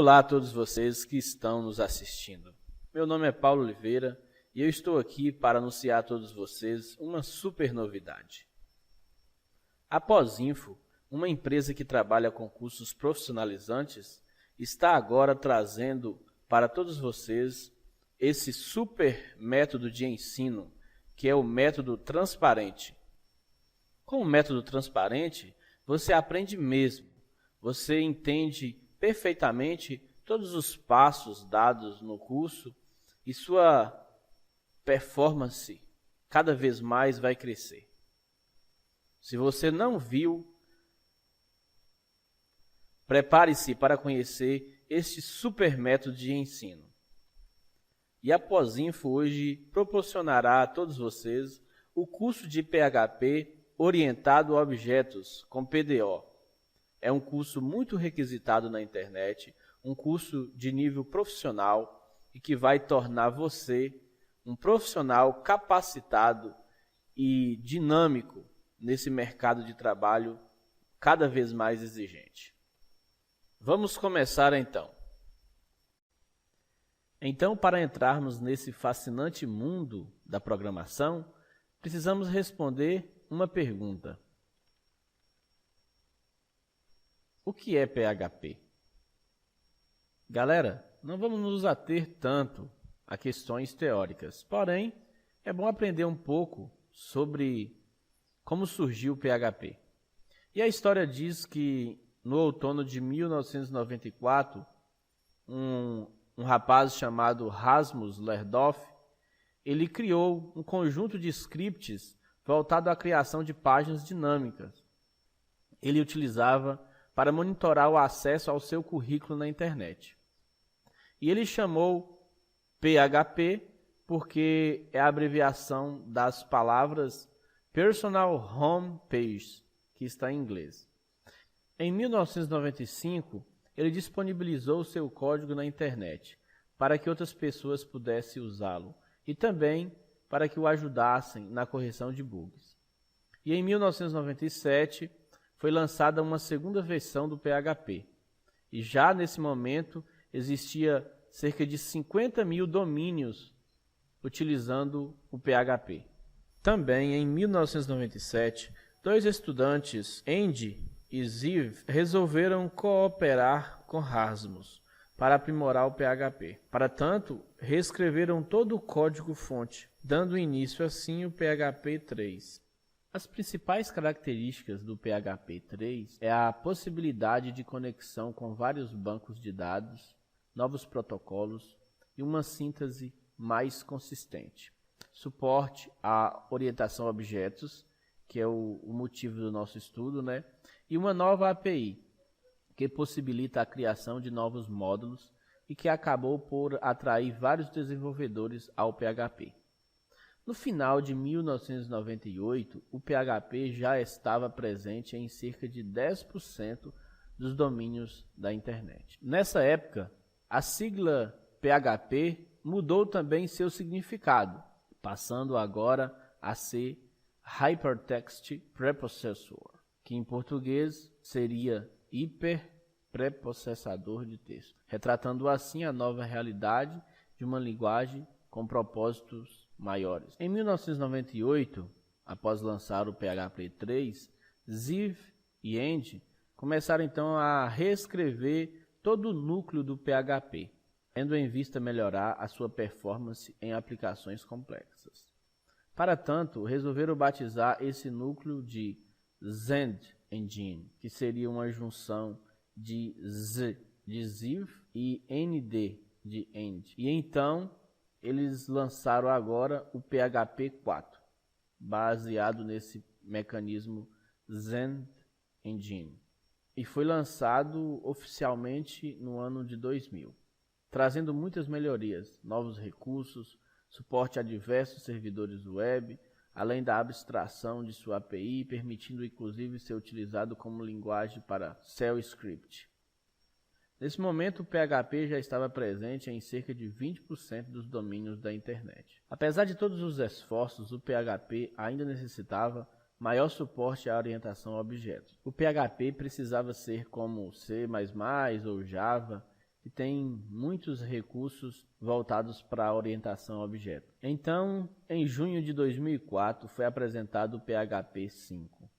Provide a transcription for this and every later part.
Olá a todos vocês que estão nos assistindo. Meu nome é Paulo Oliveira e eu estou aqui para anunciar a todos vocês uma super novidade. A Pós-Info, uma empresa que trabalha com cursos profissionalizantes, está agora trazendo para todos vocês esse super método de ensino, que é o método transparente. Com o método transparente, você aprende mesmo, você entende perfeitamente todos os passos dados no curso e sua performance cada vez mais vai crescer. Se você não viu, prepare-se para conhecer este super método de ensino. E a Pós-Info hoje proporcionará a todos vocês o curso de PHP orientado a objetos com PDO. É um curso muito requisitado na internet, um curso de nível profissional e que vai tornar você um profissional capacitado e dinâmico nesse mercado de trabalho cada vez mais exigente. Vamos começar então. Então, para entrarmos nesse fascinante mundo da programação, precisamos responder uma pergunta. O que é PHP? Galera, não vamos nos ater tanto a questões teóricas, porém, é bom aprender um pouco sobre como surgiu o PHP. E a história diz que, no outono de 1994, um rapaz chamado Rasmus Lerdorf, ele criou um conjunto de scripts voltado à criação de páginas dinâmicas. Ele utilizava para monitorar o acesso ao seu currículo na internet. E ele chamou PHP porque é a abreviação das palavras Personal Home Page, que está em inglês. Em 1995, ele disponibilizou seu código na internet para que outras pessoas pudessem usá-lo e também para que o ajudassem na correção de bugs. E em 1997, foi lançada uma segunda versão do PHP. E já nesse momento, existia cerca de 50 mil domínios utilizando o PHP. Também em 1997, dois estudantes, Andy e Ziv, resolveram cooperar com Rasmus para aprimorar o PHP. Para tanto, reescreveram todo o código-fonte, dando início assim ao PHP 3. As principais características do PHP 3 é a possibilidade de conexão com vários bancos de dados, novos protocolos e uma síntese mais consistente. Suporte à orientação a objetos, que é o motivo do nosso estudo, né? E uma nova API, que possibilita a criação de novos módulos e que acabou por atrair vários desenvolvedores ao PHP. No final de 1998, o PHP já estava presente em cerca de 10% dos domínios da internet. Nessa época, a sigla PHP mudou também seu significado, passando agora a ser Hypertext Preprocessor, que em português seria hiperpreprocessador de texto, retratando assim a nova realidade de uma linguagem com propósitos maiores. Em 1998, após lançar o PHP 3, Ziv e Andy começaram então a reescrever todo o núcleo do PHP, tendo em vista melhorar a sua performance em aplicações complexas. Para tanto, resolveram batizar esse núcleo de Zend Engine, que seria uma junção de Z de Ziv e ND de End. E então eles lançaram agora o PHP 4, baseado nesse mecanismo Zend Engine. E foi lançado oficialmente no ano de 2000, trazendo muitas melhorias, novos recursos, suporte a diversos servidores web, além da abstração de sua API, permitindo inclusive ser utilizado como linguagem para Shell Script. Nesse momento, o PHP já estava presente em cerca de 20% dos domínios da internet. Apesar de todos os esforços, o PHP ainda necessitava maior suporte à orientação a objetos. O PHP precisava ser como C++ ou Java, que tem muitos recursos voltados para a orientação a objeto. Então, em junho de 2004, foi apresentado o PHP 5,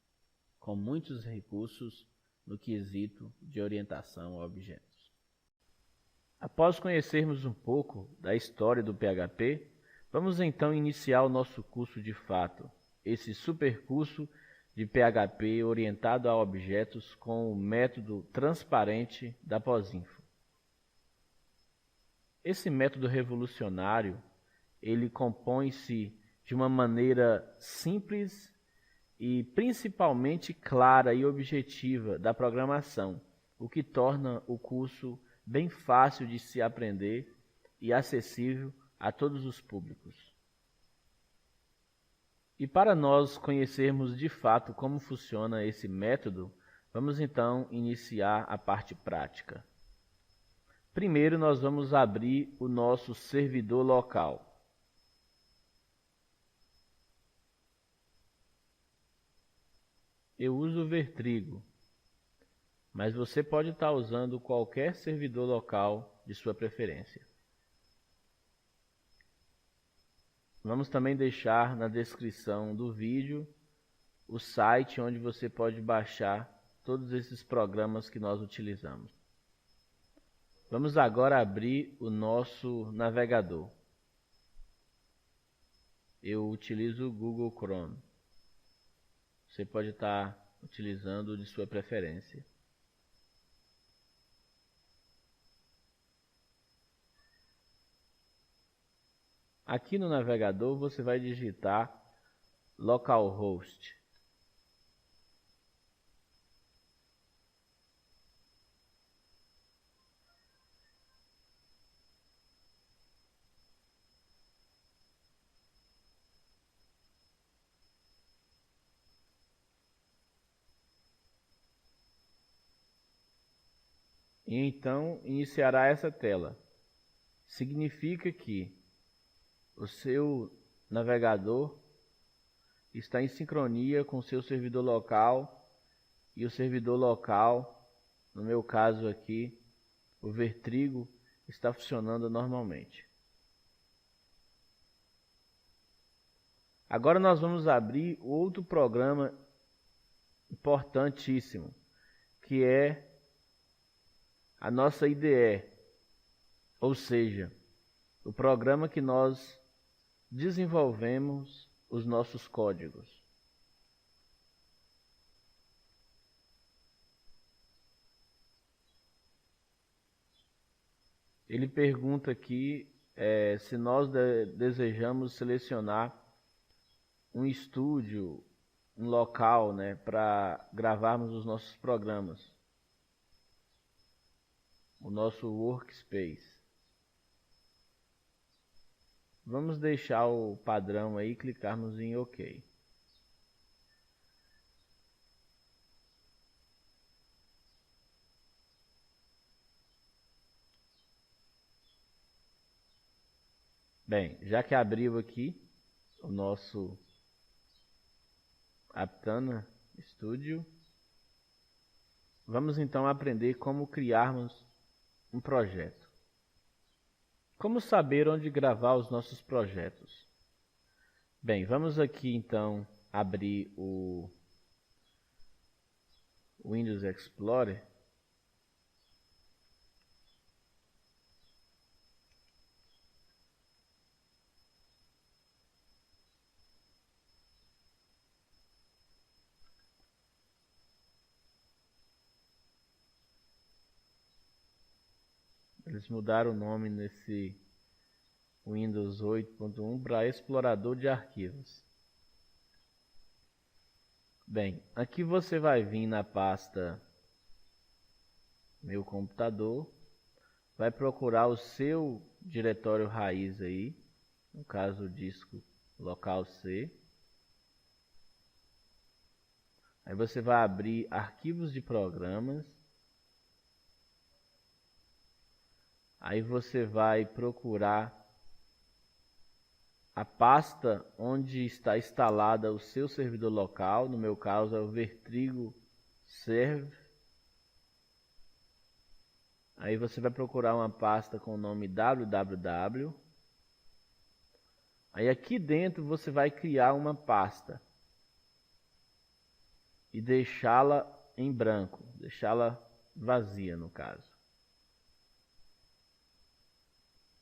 com muitos recursos no quesito de orientação a objetos. Após conhecermos um pouco da história do PHP, vamos então iniciar o nosso curso de fato, esse supercurso de PHP orientado a objetos com o método transparente da Posinfo. Esse método revolucionário, ele compõe-se de uma maneira simples e principalmente clara e objetiva da programação, o que torna o curso bem fácil de se aprender e acessível a todos os públicos. E para nós conhecermos de fato como funciona esse método, vamos então iniciar a parte prática. Primeiro, nós vamos abrir o nosso servidor local. Eu uso o Vertrigo, mas você pode estar usando qualquer servidor local de sua preferência. Vamos também deixar na descrição do vídeo o site onde você pode baixar todos esses programas que nós utilizamos. Vamos agora abrir o nosso navegador. Eu utilizo o Google Chrome. Você pode estar utilizando de sua preferência. Aqui no navegador você vai digitar localhost. E então iniciará essa tela. Significa que o seu navegador está em sincronia com o seu servidor local e o servidor local, no meu caso aqui, o Vertrigo, está funcionando normalmente. Agora nós vamos abrir outro programa importantíssimo, que é a nossa IDE, ou seja, o programa que nós desenvolvemos os nossos códigos. Ele pergunta aqui se nós desejamos selecionar um estúdio, um local, para gravarmos os nossos programas, o nosso workspace. Vamos deixar o padrão aí e clicarmos em OK. Bem, já que abriu aqui o nosso Aptana Studio, vamos então aprender como criarmos um projeto. Como saber onde gravar os nossos projetos? Bem, vamos aqui então abrir o Windows Explorer. Eles mudaram o nome nesse Windows 8.1 para explorador de arquivos. Bem, aqui você vai vir na pasta Meu Computador, vai procurar o seu diretório raiz aí, no caso o disco local C. Aí você vai abrir arquivos de programas. Aí você vai procurar a pasta onde está instalada o seu servidor local, no meu caso é o Vertrigo Serve. Aí você vai procurar uma pasta com o nome www. Aí aqui dentro você vai criar uma pasta e deixá-la em branco, deixá-la vazia no caso.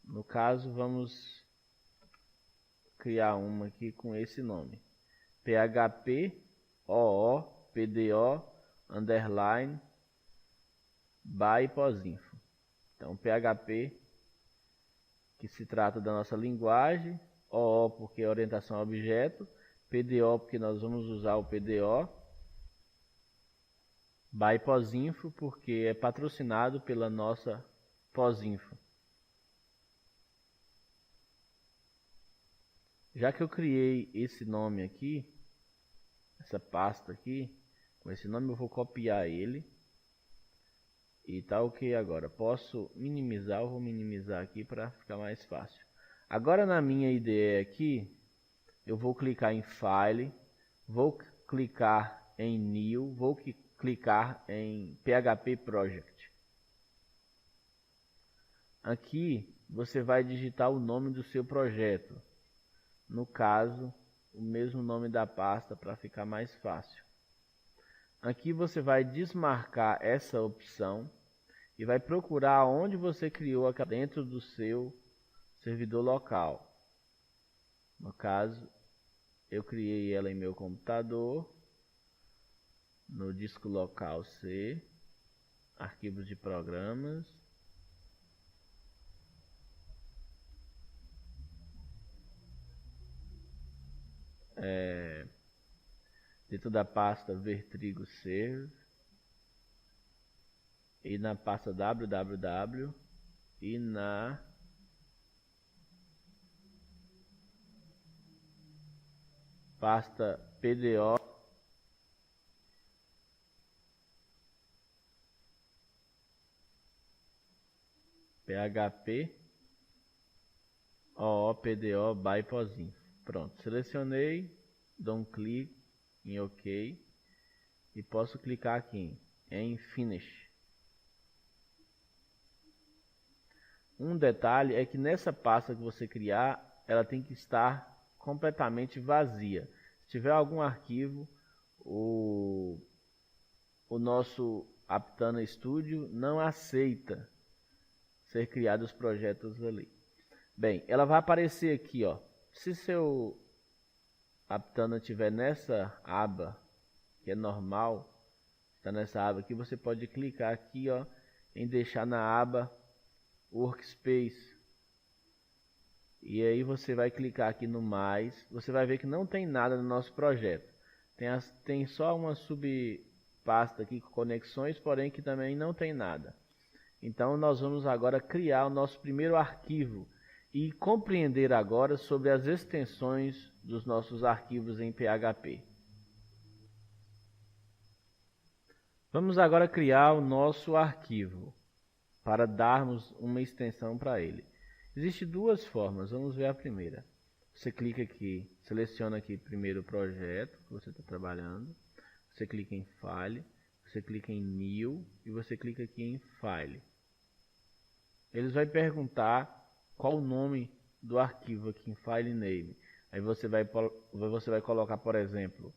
No caso, vamos criar uma aqui com esse nome. PHP OOPDO underline by posinfo. Então, PHP, que se trata da nossa linguagem, OO porque é orientação a objeto, PDO porque nós vamos usar o PDO, by posinfo porque é patrocinado pela nossa posinfo. Já que eu criei esse nome aqui, essa pasta aqui, com esse nome eu vou copiar ele. E tá ok agora. Posso minimizar, eu vou minimizar aqui para ficar mais fácil. Agora na minha IDE aqui, eu vou clicar em File, vou clicar em New, vou clicar em PHP Project. Aqui você vai digitar o nome do seu projeto. No caso, o mesmo nome da pasta para ficar mais fácil. Aqui você vai desmarcar essa opção e vai procurar onde você criou dentro do seu servidor local. No caso, eu criei ela em meu computador, no disco local C, arquivos de programas. Dentro da pasta Vertrigo Serve e na pasta www e na pasta PDO PHP OOPDO by posinfo. Pronto, selecionei, dou um clique em OK e posso clicar aqui em Finish. Um detalhe é que nessa pasta que você criar, ela tem que estar completamente vazia. Se tiver algum arquivo, o nosso Aptana Studio não aceita ser criados projetos ali. Bem, ela vai aparecer aqui, ó. Se seu Aptana estiver nessa aba, que é normal, está nessa aba aqui, você pode clicar aqui, ó, em deixar na aba Workspace. E aí você vai clicar aqui no mais, você vai ver que não tem nada no nosso projeto. Tem só uma subpasta aqui com conexões, porém que também não tem nada. Então nós vamos agora criar o nosso primeiro arquivo e compreender agora sobre as extensões dos nossos arquivos em PHP. Vamos agora criar o nosso arquivo para darmos uma extensão para ele. Existem duas formas, vamos ver a primeira. Você clica aqui, seleciona aqui primeiro o projeto que você está trabalhando, você clica em File, você clica em New e você clica aqui em File. Eles vão perguntar qual o nome do arquivo aqui em File Name. Aí você vai colocar, por exemplo,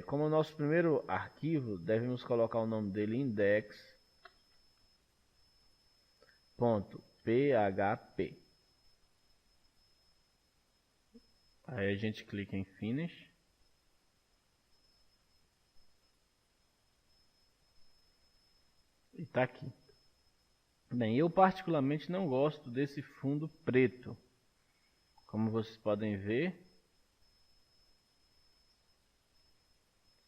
como o nosso primeiro arquivo, devemos colocar o nome dele index.php. Aí a gente clica em Finish. E está aqui. Bem, eu particularmente não gosto desse fundo preto. Como vocês podem ver,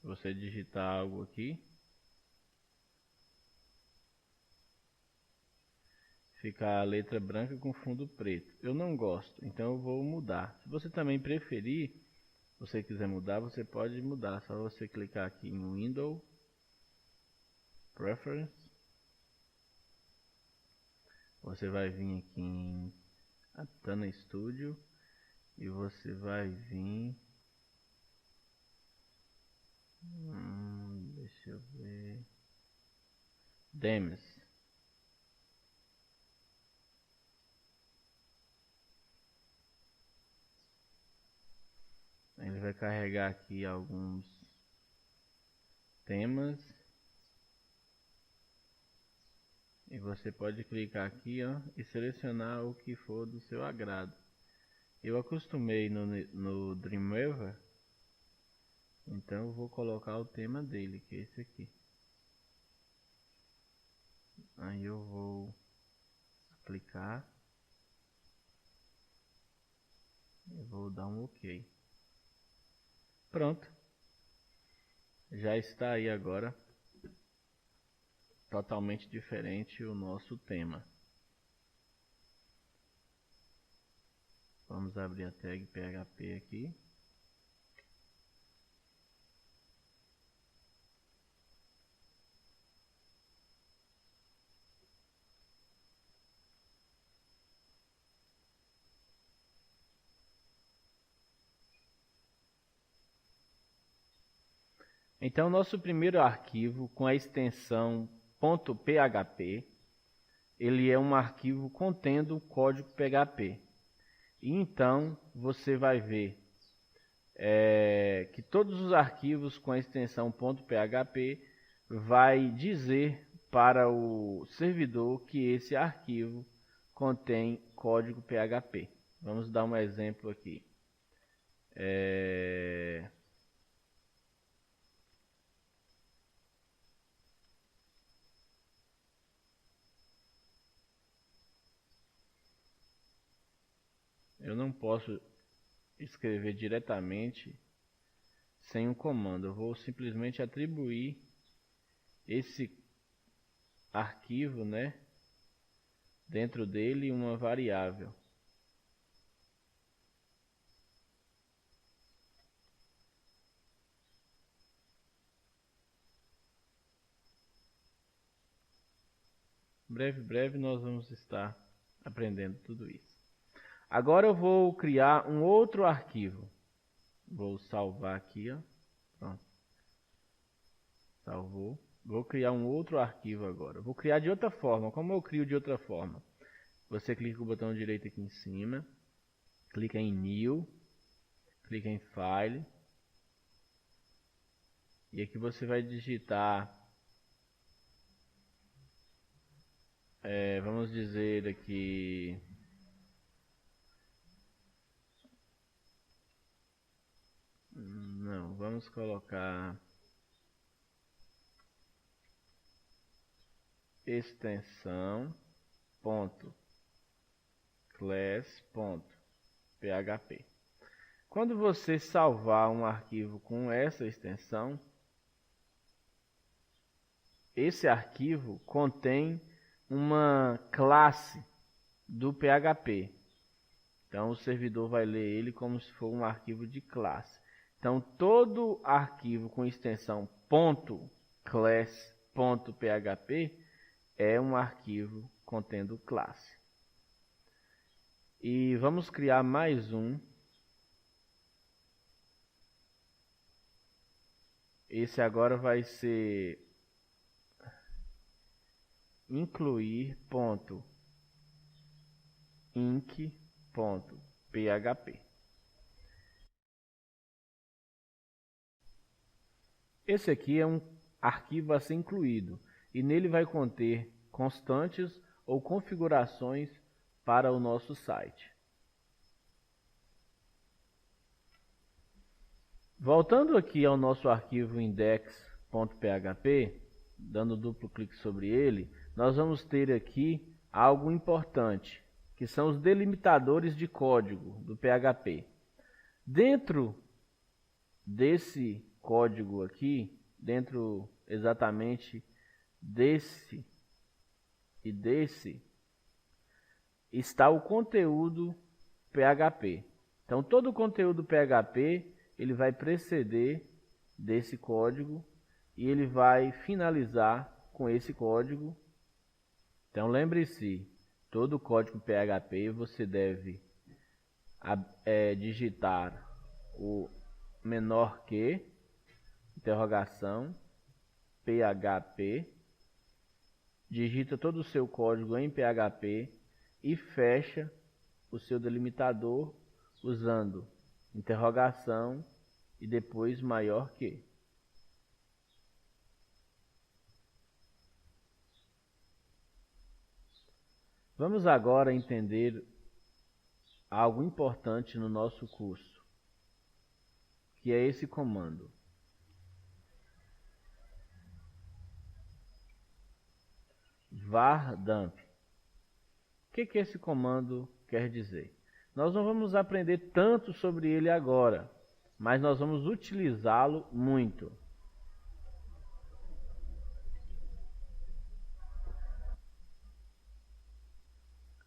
se você digitar algo aqui, fica a letra branca com fundo preto. Eu não gosto, então eu vou mudar. Se você também preferir, se você quiser mudar, você pode mudar. Só você clicar aqui em Windows, Preference. Você vai vir aqui em Aptana Studio e você vai vir, deixa eu ver, Themes. vai carregar aqui alguns temas. E você pode clicar aqui, ó, e selecionar o que for do seu agrado. Eu acostumei no Dreamweaver, então eu vou colocar o tema dele, que é esse aqui. Aí eu vou aplicar. Eu vou dar um OK. Pronto. Já está aí agora. Totalmente diferente o nosso tema. Vamos abrir a tag PHP aqui. Então, nosso primeiro arquivo com a extensão .php, ele é um arquivo contendo código PHP. E então, você vai ver que todos os arquivos com a extensão .php vai dizer para o servidor que esse arquivo contém código PHP. Vamos dar um exemplo aqui. Eu não posso escrever diretamente sem um comando. Eu vou simplesmente atribuir esse arquivo, né, dentro dele uma variável. Breve nós vamos estar aprendendo tudo isso. Agora eu vou criar um outro arquivo. Vou salvar aqui, ó. Pronto. Salvou. Vou criar um outro arquivo agora. Vou criar de outra forma. Como eu crio de outra forma? Você clica com o botão direito aqui em cima. Clica em New. Clica em File. E aqui você vai digitar... vamos dizer aqui... Não, vamos colocar... extensão .class.php. Quando você salvar um arquivo com essa extensão, esse arquivo contém uma classe do PHP. Então o servidor vai ler ele como se for um arquivo de classe. Então todo arquivo com extensão .class.php é um arquivo contendo classe. E vamos criar mais um. Esse agora vai ser incluir.inc.php. Esse aqui é um arquivo a ser incluído e nele vai conter constantes ou configurações para o nosso site. Voltando aqui ao nosso arquivo index.php, dando duplo clique sobre ele, nós vamos ter aqui algo importante, que são os delimitadores de código do PHP. Dentro desse código aqui, dentro exatamente desse e desse, está o conteúdo PHP. Então todo o conteúdo PHP ele vai preceder desse código e ele vai finalizar com esse código. Então lembre-se, todo código PHP você deve digitar o menor que, interrogação, PHP, digita todo o seu código em PHP e fecha o seu delimitador usando interrogação e depois maior que. Vamos agora entender algo importante no nosso curso, que é esse comando. var dump. O que esse comando quer dizer? Nós não vamos aprender tanto sobre ele agora, mas nós vamos utilizá-lo muito.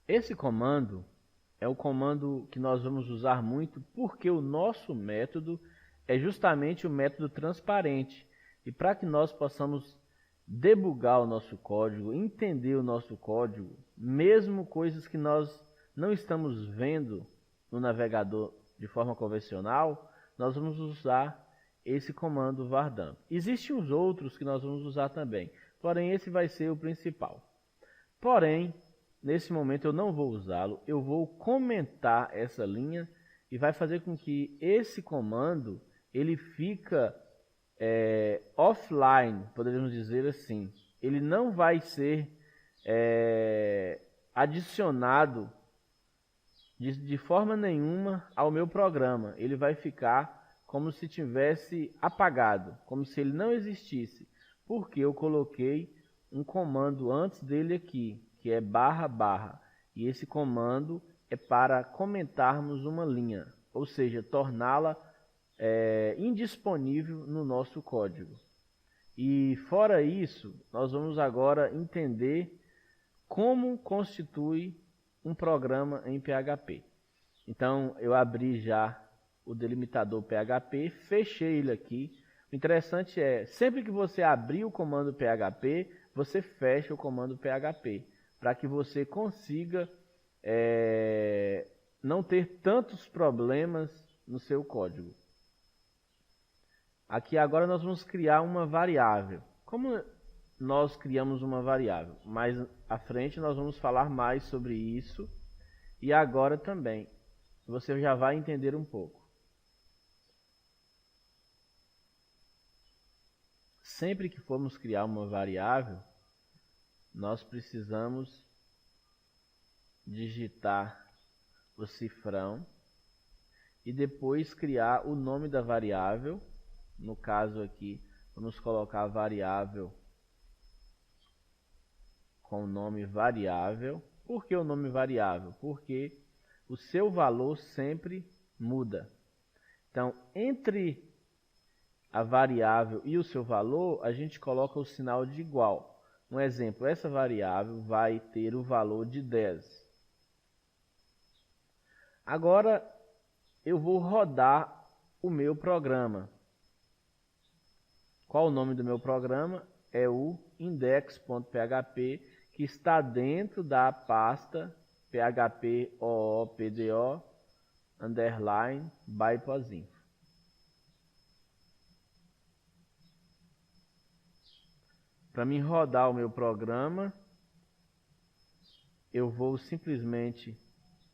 Esse comando é o comando que nós vamos usar muito porque o nosso método é justamente o método transparente. E para que nós possamos debugar o nosso código, entender o nosso código, mesmo coisas que nós não estamos vendo no navegador de forma convencional, nós vamos usar esse comando var dump. Existem os outros que nós vamos usar também, porém esse vai ser o principal. Porém, nesse momento eu não vou usá-lo, eu vou comentar essa linha e vai fazer com que esse comando ele fica offline, poderíamos dizer assim. Ele não vai ser adicionado de forma nenhuma ao meu programa. Ele vai ficar como se tivesse apagado, como se ele não existisse, porque eu coloquei um comando antes dele aqui, que é //, e esse comando é para comentarmos uma linha, ou seja, torná-la indisponível no nosso código. E fora isso, nós vamos agora entender como constitui um programa em PHP. Então, eu abri já o delimitador PHP, fechei ele aqui. O interessante é, sempre que você abrir o comando PHP, você fecha o comando PHP, para que você consiga não ter tantos problemas no seu código. Aqui agora nós vamos criar uma variável. Como nós criamos uma variável? Mais à frente nós vamos falar mais sobre isso. E agora também, você já vai entender um pouco. Sempre que formos criar uma variável, nós precisamos digitar o cifrão e depois criar o nome da variável. No caso aqui, vamos colocar a variável com o nome variável. Por que o nome variável? Porque o seu valor sempre muda. Então, entre a variável e o seu valor, a gente coloca o sinal de igual. Um exemplo, essa variável vai ter o valor de 10. Agora, eu vou rodar o meu programa. Qual o nome do meu programa? É o index.php, que está dentro da pasta php_oopdo _byposinfo. Para mim rodar o meu programa, eu vou simplesmente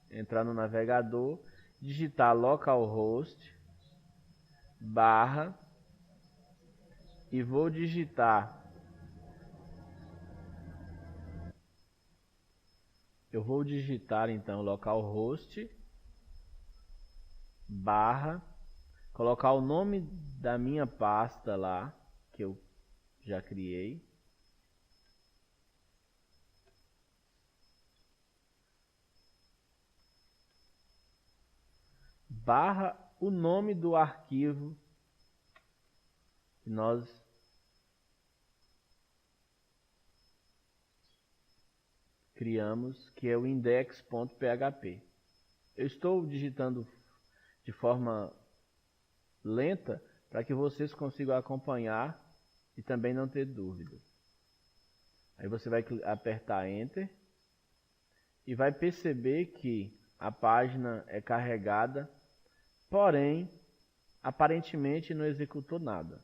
entrar no navegador, digitar localhost / e vou digitar então localhost / colocar o nome da minha pasta lá que eu já criei, / o nome do arquivo que nós criamos, que é o index.php. Eu estou digitando de forma lenta para que vocês consigam acompanhar e também não ter dúvidas. Aí você vai apertar Enter e vai perceber que a página é carregada, porém, aparentemente não executou nada.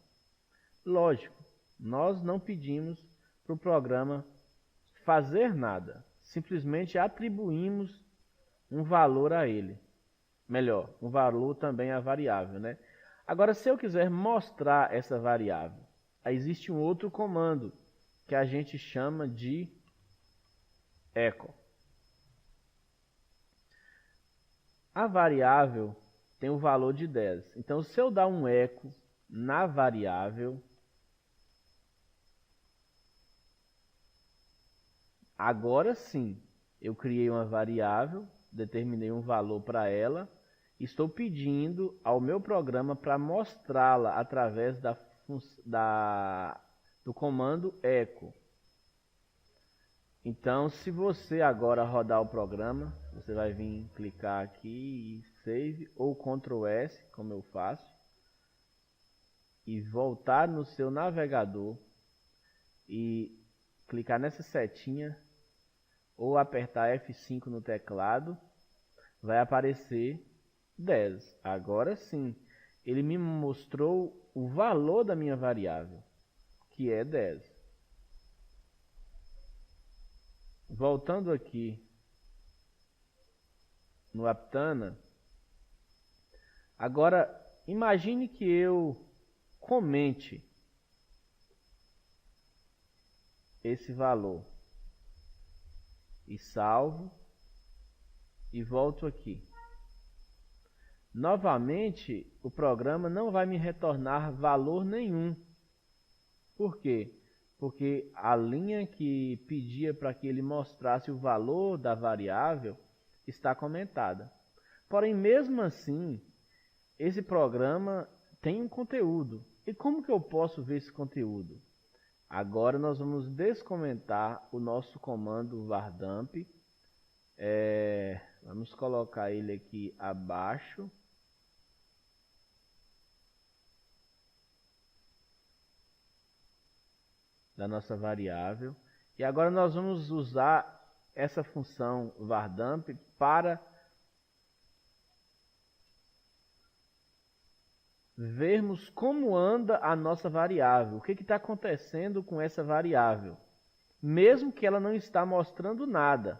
Lógico, nós não pedimos para o programa fazer nada, simplesmente atribuímos um valor a ele. Melhor, um valor também à variável, né? Agora, se eu quiser mostrar essa variável, aí existe um outro comando que a gente chama de echo. A variável tem o valor de 10. Então, se eu dar um echo na variável, agora sim, eu criei uma variável, determinei um valor para ela, estou pedindo ao meu programa para mostrá-la através do comando echo. Então, se você agora rodar o programa, você vai vir clicar aqui e Save ou Ctrl S, como eu faço, e voltar no seu navegador e clicar nessa setinha ou apertar F5 no teclado, vai aparecer 10. Agora sim, ele me mostrou o valor da minha variável, que é 10. Voltando aqui no Aptana, agora imagine que eu comente esse valor e salvo e volto aqui. Novamente, o programa não vai me retornar valor nenhum. Por quê? Porque a linha que pedia para que ele mostrasse o valor da variável está comentada. Porém, mesmo assim, esse programa tem um conteúdo. E como que eu posso ver esse conteúdo? Agora nós vamos descomentar o nosso comando vardamp. Vamos colocar ele aqui abaixo. Da nossa variável. E agora nós vamos usar essa função vardamp para vermos como anda a nossa variável. O que está acontecendo com essa variável. Mesmo que ela não está mostrando nada.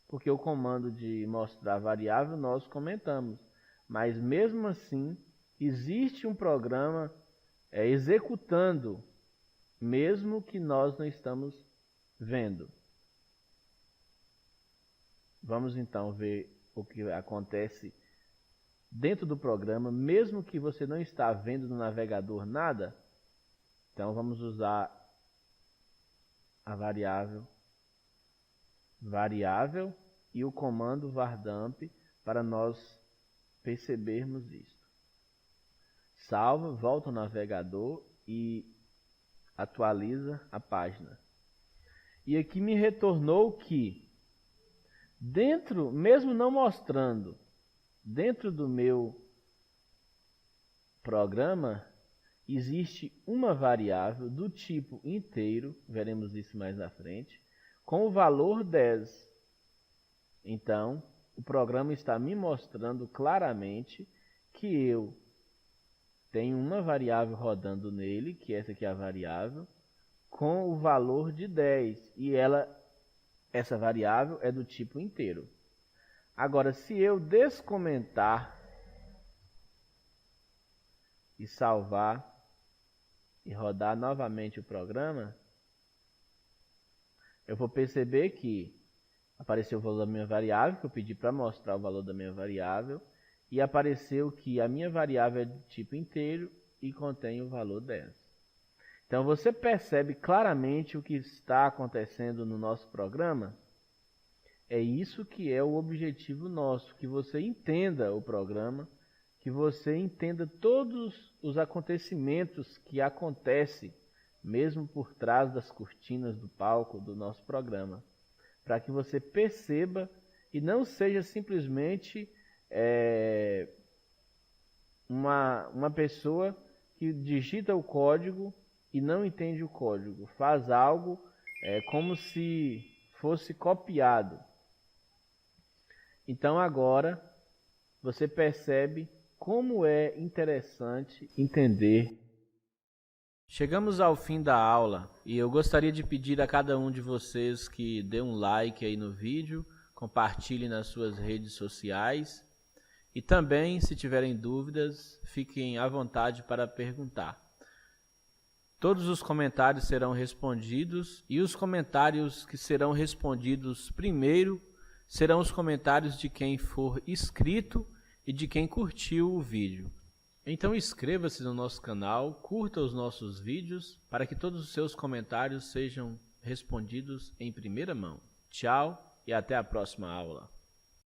Porque o comando de mostrar variável nós comentamos. Mas mesmo assim, existe um programa executando, mesmo que nós não estamos vendo. Vamos então ver o que acontece dentro do programa, mesmo que você não está vendo no navegador nada. Então vamos usar a variável e o comando vardamp para nós percebermos isto. Salva, volta ao navegador e atualiza a página. E aqui me retornou que dentro, mesmo não mostrando, dentro do meu programa existe uma variável do tipo inteiro, veremos isso mais na frente, com o valor 10. Então, o programa está me mostrando claramente que eu tenho uma variável rodando nele, que essa aqui é a variável, com o valor de 10. E essa variável é do tipo inteiro. Agora, se eu descomentar e salvar e rodar novamente o programa, eu vou perceber que apareceu o valor da minha variável, que eu pedi para mostrar o valor da minha variável, e apareceu que a minha variável é de tipo inteiro e contém o valor 10. Então você percebe claramente o que está acontecendo no nosso programa? É isso que é o objetivo nosso, que você entenda o programa, que você entenda todos os acontecimentos que acontecem, mesmo por trás das cortinas do palco do nosso programa, para que você perceba e não seja simplesmente uma pessoa que digita o código e não entende o código, faz algo como se fosse copiado. Então agora você percebe como é interessante entender. Chegamos ao fim da aula e eu gostaria de pedir a cada um de vocês que dê um like aí no vídeo, compartilhe nas suas redes sociais E também, se tiverem dúvidas, fiquem à vontade para perguntar. Todos os comentários serão respondidos e os comentários que serão respondidos primeiro serão os comentários de quem for inscrito e de quem curtiu o vídeo. Então inscreva-se no nosso canal, curta os nossos vídeos para que todos os seus comentários sejam respondidos em primeira mão. Tchau e até a próxima aula.